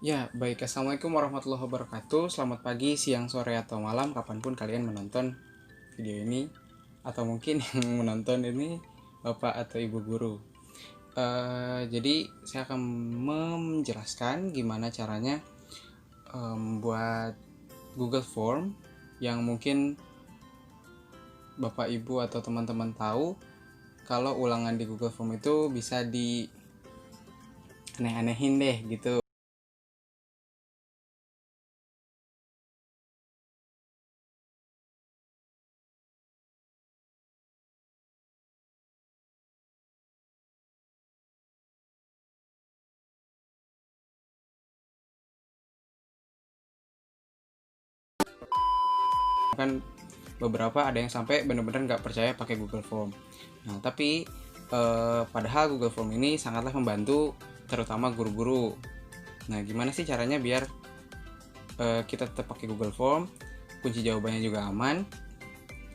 Ya, baik. Assalamualaikum warahmatullahi wabarakatuh. Selamat pagi, siang, sore, atau malam, kapanpun kalian menonton video ini. Atau mungkin yang menonton ini Bapak atau Ibu guru. Jadi, saya akan menjelaskan gimana caranya buat Google Form yang mungkin Bapak, Ibu, atau teman-teman tahu kalau ulangan di Google Form itu bisa di aneh-anehin deh gitu. Kan beberapa ada yang sampai benar-benar nggak percaya pakai Google Form. Nah, tapi padahal Google Form ini sangatlah membantu terutama guru-guru. Nah, gimana sih caranya biar kita tetap pakai Google Form? Kunci jawabannya juga aman,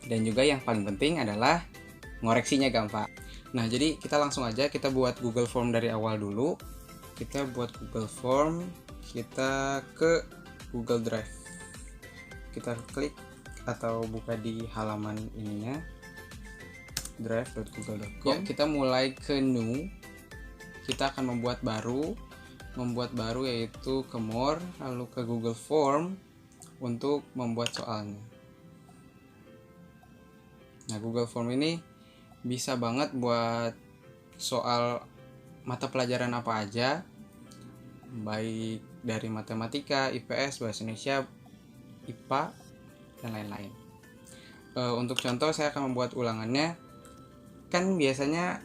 dan juga yang paling penting adalah ngoreksinya gampang. Nah, jadi kita langsung aja kita buat Google Form dari awal dulu. Kita buat Google Form, kita ke Google Drive. Kita klik atau buka di halaman ininya, drive.google.com. Ya, kita mulai ke new. Kita akan membuat baru yaitu ke more, lalu ke Google Form untuk membuat soalnya. Nah, Google Form ini bisa banget buat soal mata pelajaran apa aja, baik dari matematika, IPS, bahasa Indonesia, IPA, dan lain-lain. Untuk contoh, saya akan membuat ulangannya. Kan biasanya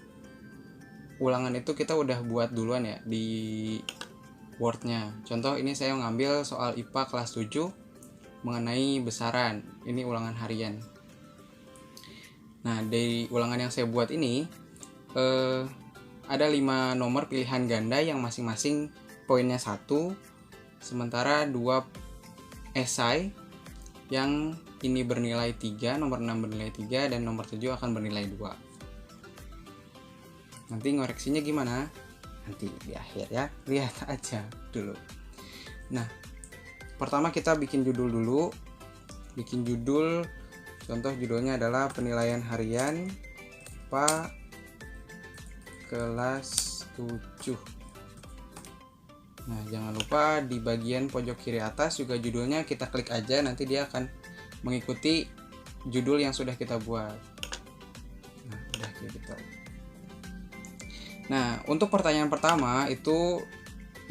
ulangan itu kita udah buat duluan ya di Word-nya. Contoh, ini saya ngambil soal IPA kelas 7 mengenai besaran. Ini ulangan harian. Nah, dari ulangan yang saya buat ini ada 5 nomor pilihan ganda yang masing-masing poinnya 1, sementara 2 esai yang ini bernilai 3, nomor 6 bernilai 3, dan nomor 7 akan bernilai 2. Nanti ngoreksinya gimana? Nanti di akhir ya, lihat aja dulu. Nah, pertama kita bikin judul dulu. Bikin judul, contoh judulnya adalah penilaian harian Pak kelas 7. Nah, jangan lupa di bagian pojok kiri atas juga judulnya kita klik aja, nanti dia akan mengikuti judul yang sudah kita buat. Nah, udah kayak gitu. Nah, untuk pertanyaan pertama itu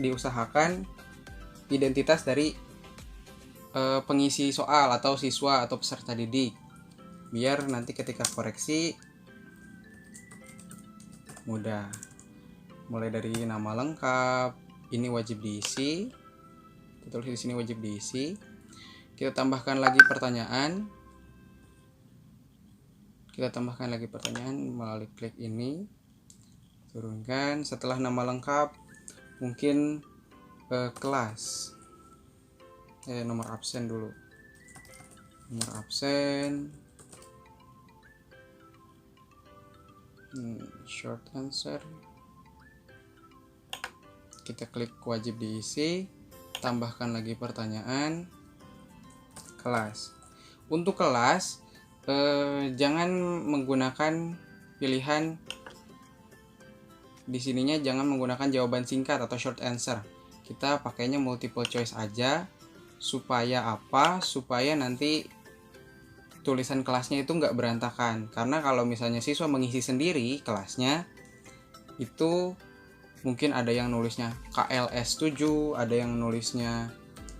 diusahakan identitas dari pengisi soal atau siswa atau peserta didik, biar nanti ketika koreksi mudah. Mulai dari nama lengkap, ini wajib diisi, tulis di sini wajib diisi. Kita tambahkan lagi pertanyaan. Melalui klik ini. Turunkan. Setelah nama lengkap, mungkin kelas. Nomor absen dulu. Nomor absen. Short answer. Kita klik wajib diisi. Tambahkan lagi pertanyaan. Kelas. Untuk kelas, jangan menggunakan pilihan di sininya, jangan menggunakan jawaban singkat atau short answer. Kita pakainya multiple choice aja. Supaya apa? Supaya nanti tulisan kelasnya itu nggak berantakan. Karena kalau misalnya siswa mengisi sendiri kelasnya, itu mungkin ada yang nulisnya KLS 7, ada yang nulisnya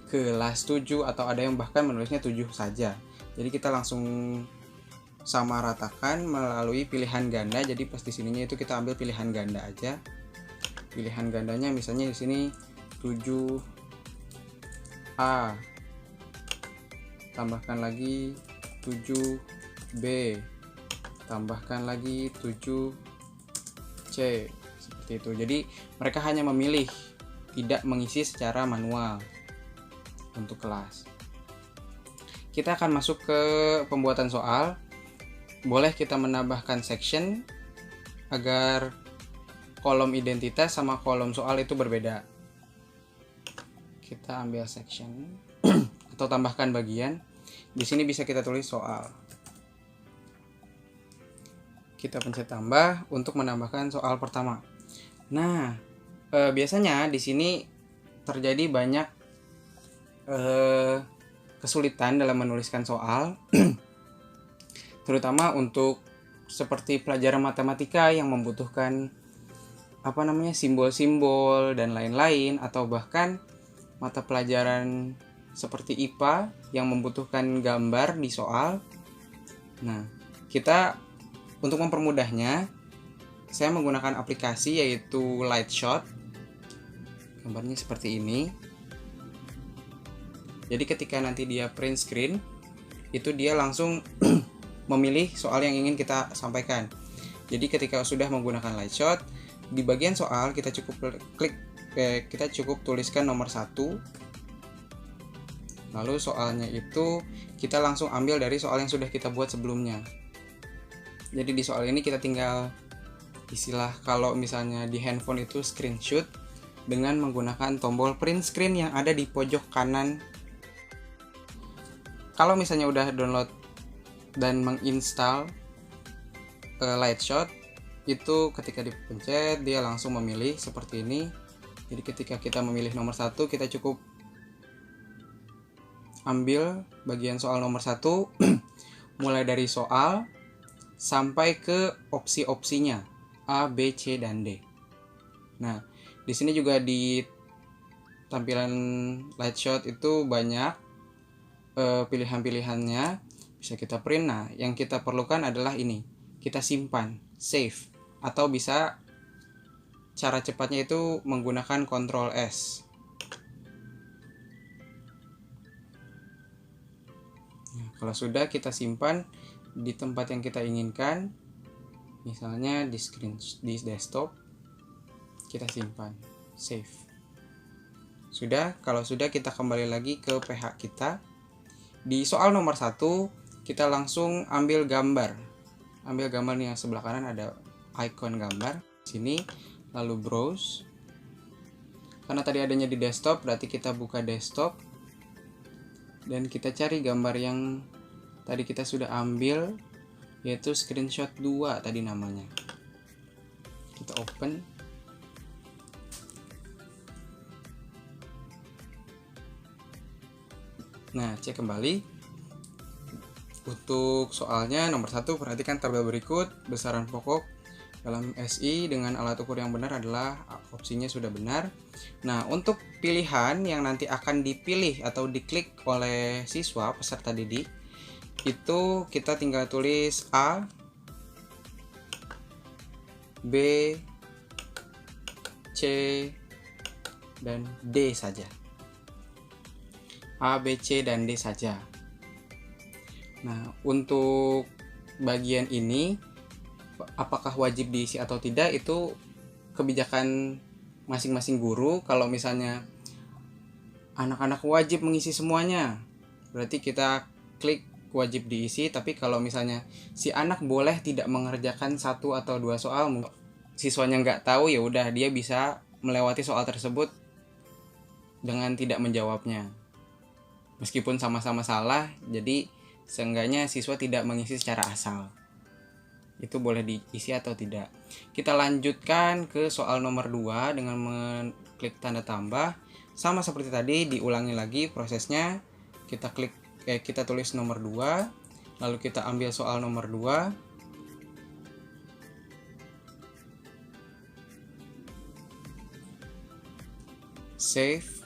kelas 7, atau ada yang bahkan menulisnya 7 saja. Jadi kita langsung sama ratakan melalui pilihan ganda. Jadi pas di sininya itu kita ambil pilihan ganda aja. Pilihan gandanya misalnya di sini 7A, tambahkan lagi 7B, tambahkan lagi 7C, seperti itu. Jadi mereka hanya memilih, tidak mengisi secara manual untuk kelas. Kita akan masuk ke pembuatan soal. Boleh kita menambahkan section agar kolom identitas sama kolom soal itu berbeda. Kita ambil section atau tambahkan bagian. Di sini bisa kita tulis soal. Kita pencet tambah untuk menambahkan soal pertama. Nah, biasanya di sini terjadi banyak kesulitan dalam menuliskan soal, terutama untuk seperti pelajaran matematika yang membutuhkan simbol-simbol dan lain-lain, atau bahkan mata pelajaran seperti IPA yang membutuhkan gambar di soal. Nah, kita untuk mempermudahnya, saya menggunakan aplikasi yaitu Lightshot. Gambarnya seperti ini. Jadi ketika nanti dia print screen, itu dia langsung memilih soal yang ingin kita sampaikan. Jadi ketika sudah menggunakan Lightshot, di bagian soal kita cukup tuliskan nomor 1. Lalu soalnya itu kita langsung ambil dari soal yang sudah kita buat sebelumnya. Jadi di soal ini kita tinggal kalau misalnya di handphone itu screenshot dengan menggunakan tombol print screen yang ada di pojok kanan. Kalau misalnya udah download dan menginstal Lightshot, itu ketika dipencet dia langsung memilih seperti ini. Jadi ketika kita memilih nomor 1, kita cukup ambil bagian soal nomor 1 mulai dari soal sampai ke opsi-opsinya A, B, C, dan D. Nah, di sini juga di tampilan Lightshot itu banyak pilihan-pilihannya, bisa kita print. Nah, yang kita perlukan adalah ini, kita simpan, save, atau bisa cara cepatnya itu menggunakan Ctrl S. Nah, kalau sudah kita simpan di tempat yang kita inginkan, misalnya di desktop, kita simpan, save. Kalau sudah kita kembali lagi ke PH kita. Di soal nomor 1 kita langsung ambil gambar. Ambil gambar nih, yang sebelah kanan ada icon gambar sini, lalu browse. Karena tadi adanya di desktop, berarti kita buka desktop dan kita cari gambar yang tadi kita sudah ambil, yaitu screenshot 2 tadi namanya. Kita open. Nah, cek kembali. Untuk soalnya nomor 1, perhatikan tabel berikut. Besaran pokok dalam SI dengan alat ukur yang benar adalah opsinya sudah benar. Nah, untuk pilihan yang nanti akan dipilih atau diklik oleh siswa peserta didik, itu kita tinggal tulis A, B, C, dan D saja. A, B, C, dan D saja. Nah, untuk bagian ini apakah wajib diisi atau tidak, itu kebijakan masing-masing guru. Kalau misalnya anak-anak wajib mengisi semuanya, berarti kita klik wajib diisi. Tapi kalau misalnya si anak boleh tidak mengerjakan 1 atau 2 soal, siswanya nggak tahu, ya udah dia bisa melewati soal tersebut dengan tidak menjawabnya. Meskipun sama-sama salah, jadi seenggaknya siswa tidak mengisi secara asal. Itu boleh diisi atau tidak. Kita lanjutkan ke soal nomor 2 dengan mengklik tanda tambah. Sama seperti tadi, diulangi lagi prosesnya. Kita tulis nomor 2, lalu kita ambil soal nomor 2. Save.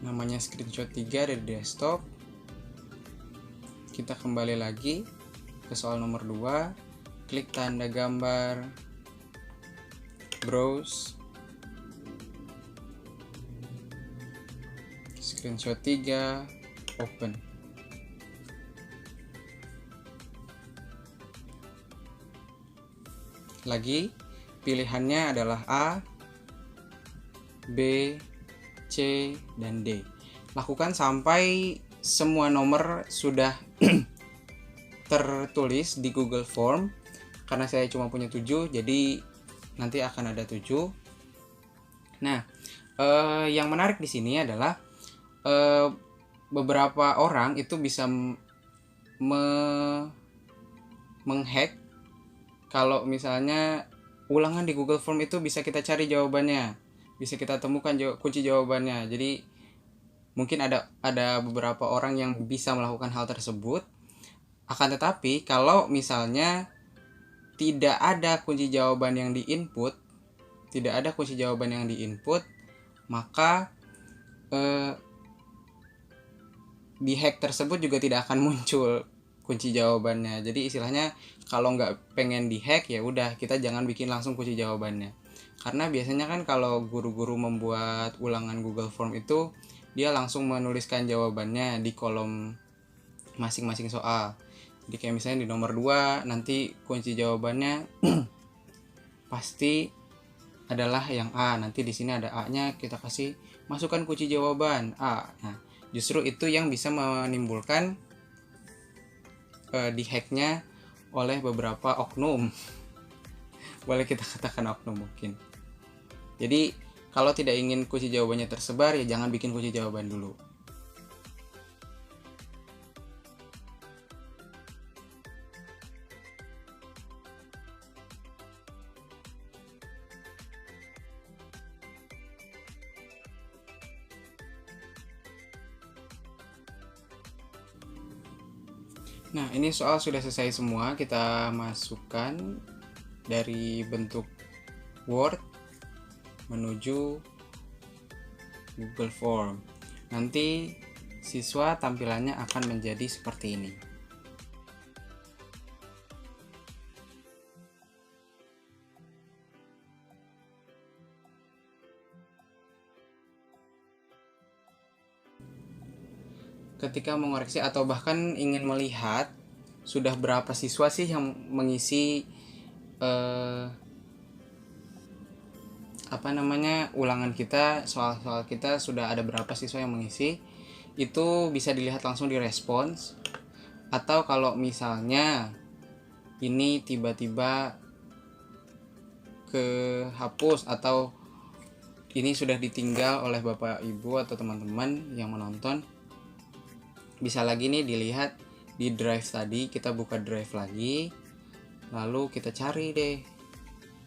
Namanya screenshot 3 dari desktop. Kita kembali lagi ke soal nomor 2, klik tanda gambar, browse, screenshot 3, open. Lagi pilihannya adalah A, B, C, dan D. Lakukan sampai semua nomor sudah tertulis di Google Form. Karena saya cuma punya 7, jadi nanti akan ada 7. Nah, Yang menarik di sini adalah eh, beberapa orang itu bisa menghack. Kalau misalnya ulangan di Google Form itu bisa kita cari jawabannya, bisa kita temukan kunci jawabannya. Jadi mungkin ada beberapa orang yang bisa melakukan hal tersebut. Akan tetapi kalau misalnya tidak ada kunci jawaban yang diinput, maka di hack tersebut juga tidak akan muncul kunci jawabannya. Jadi istilahnya kalau nggak pengen di hack, ya udah kita jangan bikin langsung kunci jawabannya. Karena biasanya kan kalau guru-guru membuat ulangan Google Form itu dia langsung menuliskan jawabannya di kolom masing-masing soal. Jadi kayak misalnya di nomor 2 nanti kunci jawabannya pasti adalah yang A. Nanti di sini ada A-nya, kita kasih masukkan kunci jawaban A. Nah, justru itu yang bisa menimbulkan dihacknya oleh beberapa oknum. Boleh kita katakan oknum mungkin. Jadi kalau tidak ingin kunci jawabannya tersebar, ya jangan bikin kunci jawaban dulu. Nah, ini soal sudah selesai semua. Kita masukkan dari bentuk Word menuju Google Form. Nanti siswa tampilannya akan menjadi seperti ini. Ketika mengoreksi atau bahkan ingin melihat sudah berapa siswa sih yang mengisi ulangan kita, soal-soal kita sudah ada berapa siswa yang mengisi, itu bisa dilihat langsung di respons. Atau kalau misalnya ini tiba-tiba kehapus atau ini sudah ditinggal oleh Bapak Ibu atau teman-teman yang menonton, bisa lagi nih dilihat di drive tadi. Kita buka drive lagi, lalu kita cari deh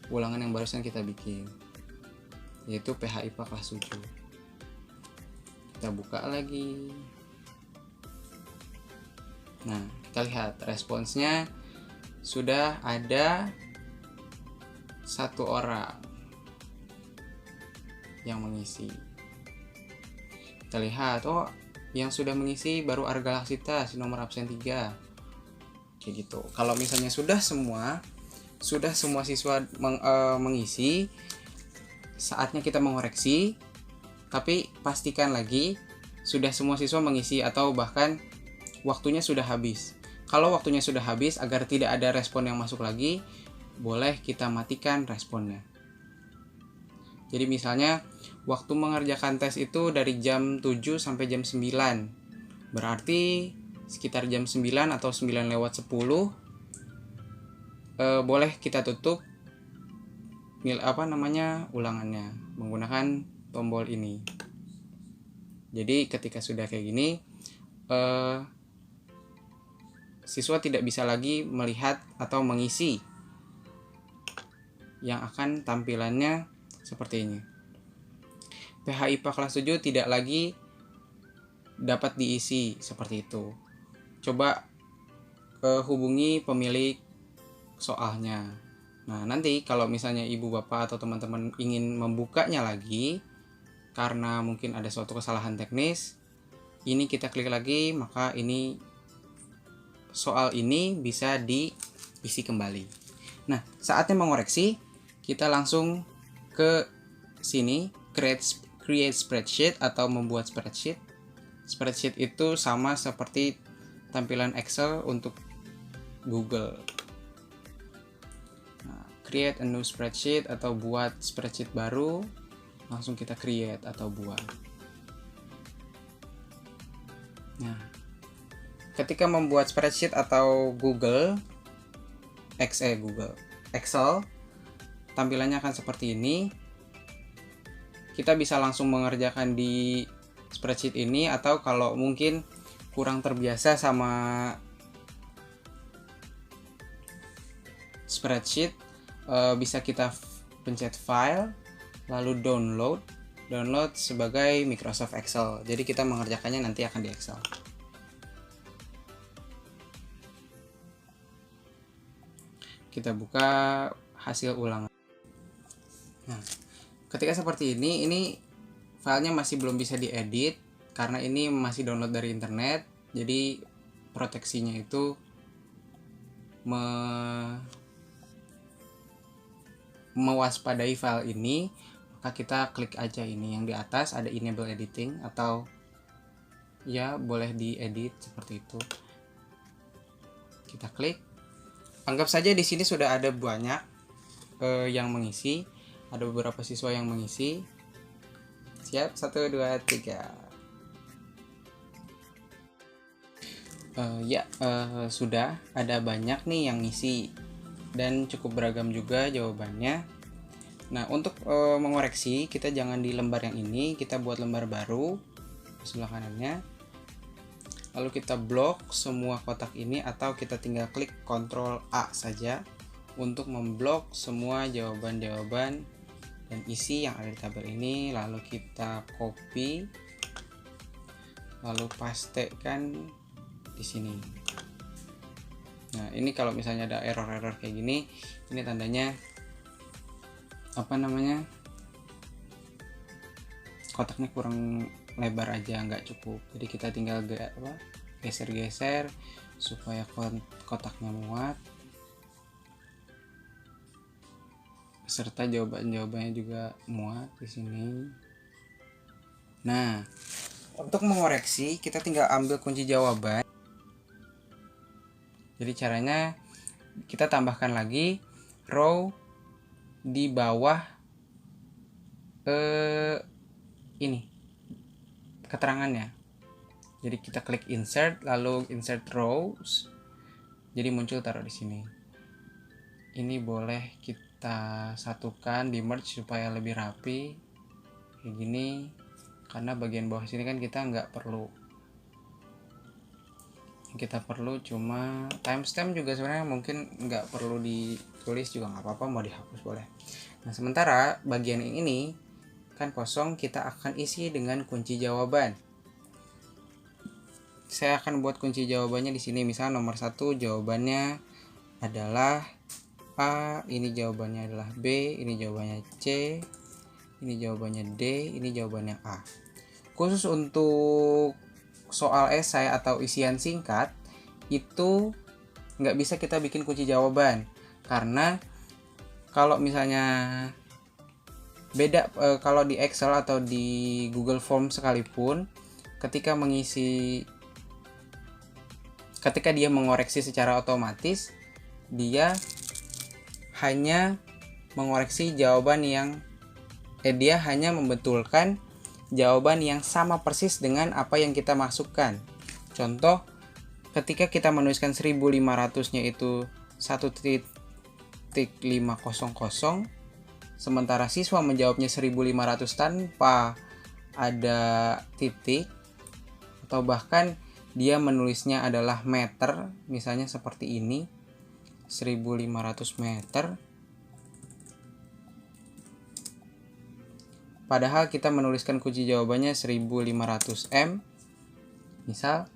ulangan yang barusan kita bikin, yaitu PH IPA kelas 7. Kita buka lagi. Nah, kita lihat responsnya sudah ada 1 orang yang mengisi. Kita lihat, oh yang sudah mengisi baru Arga Laksita, si nomor absen 3. Kayak gitu. Kalau misalnya sudah semua siswa mengisi, saatnya kita mengoreksi. Tapi pastikan lagi sudah semua siswa mengisi atau bahkan waktunya sudah habis. Kalau waktunya sudah habis, agar tidak ada respon yang masuk lagi, boleh kita matikan responnya. Jadi misalnya waktu mengerjakan tes itu dari jam 7 sampai jam 9. Berarti sekitar jam 9 atau 9:10 boleh kita tutup ulangannya menggunakan tombol ini. Jadi ketika sudah kayak gini, siswa tidak bisa lagi melihat atau mengisi, yang akan tampilannya seperti ini. PH IPA kelas 7 tidak lagi dapat diisi seperti itu. Coba hubungi pemilik soalnya. Nah, nanti kalau misalnya ibu bapak atau teman-teman ingin membukanya lagi karena mungkin ada suatu kesalahan teknis, ini kita klik lagi, maka ini soal ini bisa diisi kembali. Nah, saatnya mengoreksi, kita langsung ke sini, create spreadsheet atau membuat spreadsheet. Spreadsheet itu sama seperti tampilan Excel untuk Google. Nah, create a new spreadsheet atau buat spreadsheet baru, langsung kita create atau buat. Nah, ketika membuat spreadsheet atau Excel, tampilannya akan seperti ini. kita bisa langsung mengerjakan di spreadsheet ini, atau kalau mungkin kurang terbiasa sama spreadsheet, bisa kita pencet file lalu download sebagai Microsoft Excel. Jadi kita mengerjakannya nanti akan di Excel. Kita buka hasil ulangan. Nah, ketika seperti ini filenya masih belum bisa diedit karena ini masih download dari internet. Jadi proteksinya itu mewaspadai file ini, maka kita klik aja ini yang di atas ada enable editing, atau ya boleh diedit seperti itu. Kita klik. Anggap saja di sini sudah ada banyak yang mengisi, ada beberapa siswa yang mengisi. Siap, 1 2 3. Sudah ada banyak nih yang ngisi dan cukup beragam juga jawabannya. Nah, untuk mengoreksi, kita jangan di lembar yang ini, kita buat lembar baru sebelah kanannya. Lalu kita blok semua kotak ini, atau kita tinggal klik Ctrl A saja untuk memblok semua jawaban-jawaban dan isi yang ada di tabel ini. Lalu kita copy, lalu pastekan di sini. Nah, ini kalau misalnya ada error-error kayak gini, ini tandanya kotaknya kurang lebar aja, nggak cukup. Jadi kita tinggal geser-geser supaya kotaknya muat, beserta jawaban-jawabannya juga muat di sini. Nah, untuk mengoreksi kita tinggal ambil kunci jawaban. Jadi caranya kita tambahkan lagi row di bawah ini keterangannya. Jadi kita klik insert, lalu insert rows. Jadi muncul taruh di sini. Ini boleh kita satukan di merge supaya lebih rapi kayak gini, karena bagian bawah sini kan kita nggak perlu. Kita perlu cuma timestamp, juga sebenarnya mungkin nggak perlu ditulis juga nggak apa-apa, mau dihapus boleh. Nah, sementara bagian yang ini kan kosong, kita akan isi dengan kunci jawaban. Saya akan buat kunci jawabannya di sini. Misal nomor 1 jawabannya adalah A, ini jawabannya adalah B, ini jawabannya C, ini jawabannya D, ini jawabannya A. Khusus untuk soal esai atau isian singkat itu nggak bisa kita bikin kunci jawaban, karena kalau misalnya beda kalau di Excel atau di Google Form sekalipun, ketika dia mengoreksi secara otomatis, dia hanya mengoreksi jawaban yang dia hanya membetulkan jawaban yang sama persis dengan apa yang kita masukkan. Contoh, ketika kita menuliskan 1500-nya itu 1.500, sementara siswa menjawabnya 1500 tanpa ada titik, atau bahkan dia menulisnya adalah meter, misalnya seperti ini, 1500 meter, padahal kita menuliskan kunci jawabannya 1500 M, misal,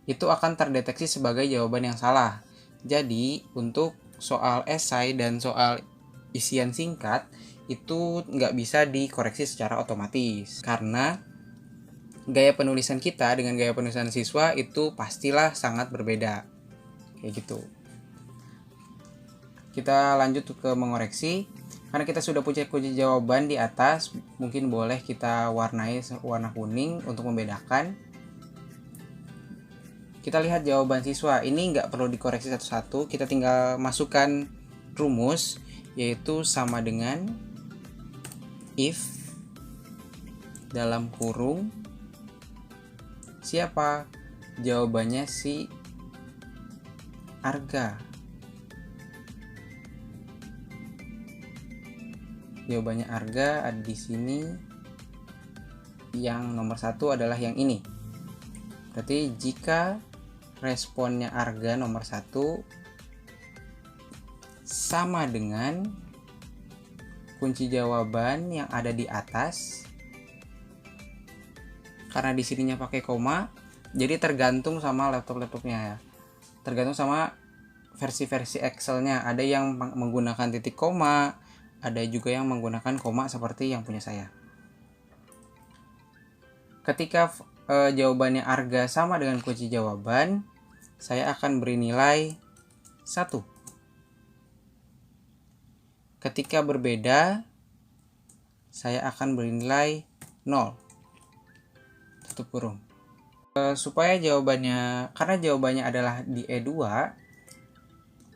itu akan terdeteksi sebagai jawaban yang salah. Jadi, untuk soal esai dan soal isian singkat, itu nggak bisa dikoreksi secara otomatis. Karena gaya penulisan kita dengan gaya penulisan siswa itu pastilah sangat berbeda. Kayak gitu. Kita lanjut ke mengoreksi. Karena kita sudah punya kunci jawaban di atas, mungkin boleh kita warnai warna kuning untuk membedakan. Kita lihat jawaban siswa, ini nggak perlu dikoreksi satu-satu, kita tinggal masukkan rumus, yaitu sama dengan if dalam kurung siapa? Jawabannya si Arga. Jawabannya Arga ada di sini. yang nomor 1 adalah yang ini. Berarti jika responnya arga nomor 1 sama dengan kunci jawaban yang ada di atas, karena di sininya pakai koma, jadi tergantung sama laptopnya ya. Tergantung sama versi-versi Excelnya. Ada yang menggunakan titik koma, ada juga yang menggunakan koma seperti yang punya saya. Ketika jawabannya arga sama dengan kunci jawaban, saya akan beri nilai 1. Ketika berbeda, saya akan beri nilai 0. Tutup kurung. Supaya jawabannya, karena jawabannya adalah di E2,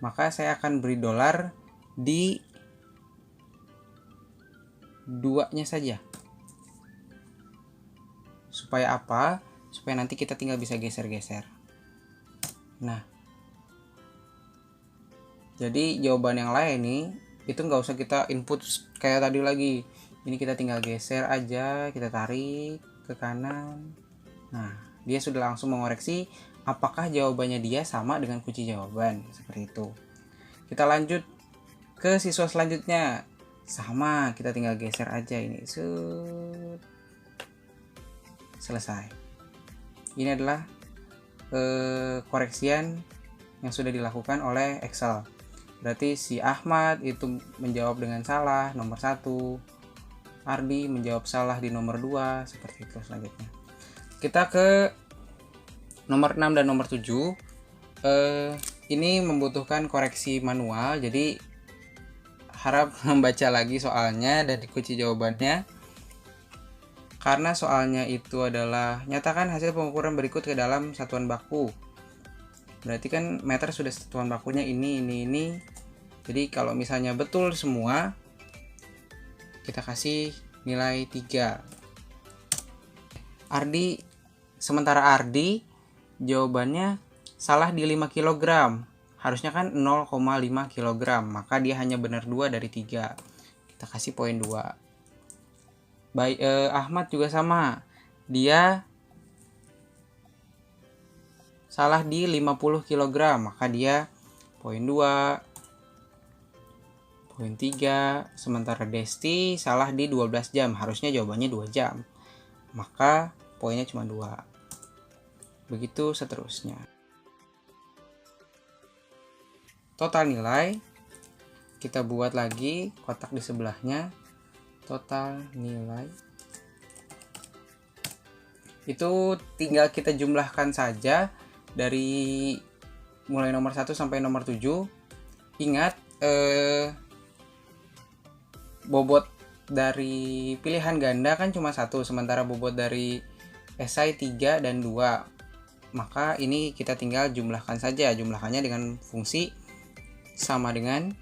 maka saya akan beri dolar di 2-nya saja. Supaya apa? Supaya nanti kita tinggal bisa geser-geser. Nah, jadi jawaban yang lain nih, itu nggak usah kita input kayak tadi lagi. Ini kita tinggal geser aja, kita tarik ke kanan. Nah, dia sudah langsung mengoreksi apakah jawabannya dia sama dengan kunci jawaban. Seperti itu. Kita lanjut ke siswa selanjutnya. Sama, kita tinggal geser aja ini. Selesai. Ini adalah koreksian yang sudah dilakukan oleh Excel. Berarti si Ahmad itu menjawab dengan salah nomor 1, Ardi menjawab salah di nomor 2, seperti itu selanjutnya. Kita ke nomor 6 dan nomor 7. Ini membutuhkan koreksi manual, jadi harap membaca lagi soalnya dan kunci jawabannya. Karena soalnya itu adalah nyatakan hasil pengukuran berikut ke dalam satuan baku. Berarti kan meter sudah satuan bakunya ini. Jadi kalau misalnya betul semua, kita kasih nilai 3. Sementara Ardi jawabannya salah di 5 kg. Harusnya kan 0,5 kg, maka dia hanya benar 2 dari 3. Kita kasih poin 2. Ahmad juga sama, dia salah di 50 kg, maka dia poin 2, poin 3. Sementara Desti salah di 12 jam, harusnya jawabannya 2 jam, maka poinnya cuma 2. Begitu seterusnya. Total nilai kita buat lagi kotak di sebelahnya. Total nilai itu tinggal kita jumlahkan saja dari mulai nomor 1 sampai nomor 7. Ingat, bobot dari pilihan ganda kan cuma 1, sementara bobot dari esai 3 dan 2. Maka ini kita tinggal jumlahkan saja. Jumlahkannya dengan fungsi sama dengan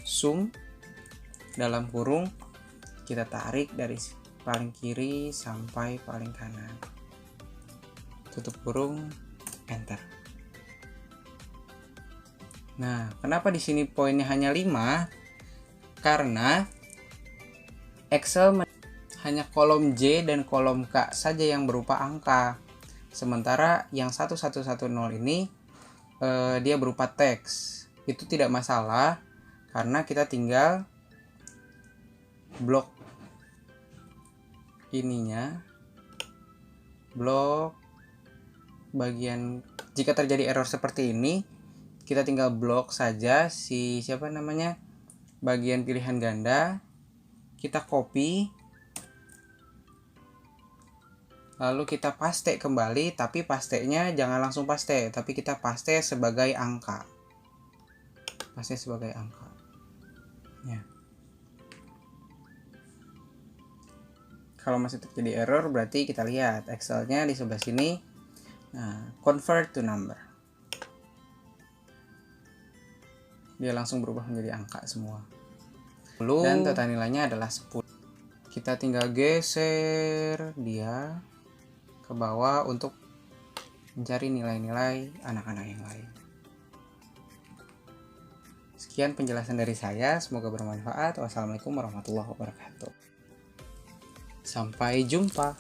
sum dalam kurung, kita tarik dari paling kiri sampai paling kanan, tutup kurung, enter. Nah, kenapa di sini poinnya hanya 5? Karena Excel hanya kolom J dan kolom K saja yang berupa angka. Sementara yang 1110 ini dia berupa teks. Itu tidak masalah karena kita tinggal blok ininya, blok bagian. Jika terjadi error seperti ini, kita tinggal blok saja bagian pilihan ganda, kita copy, lalu kita paste kembali, tapi pastenya jangan langsung paste, tapi kita paste sebagai angka. Ya. Kalau masih terjadi error, berarti kita lihat Excelnya di sebelah sini. Nah, convert to number. Dia langsung berubah menjadi angka semua. Dan total nilainya adalah 10. Kita tinggal geser dia ke bawah untuk mencari nilai-nilai anak-anak yang lain. Sekian penjelasan dari saya, semoga bermanfaat. Wassalamualaikum warahmatullahi wabarakatuh. Sampai jumpa.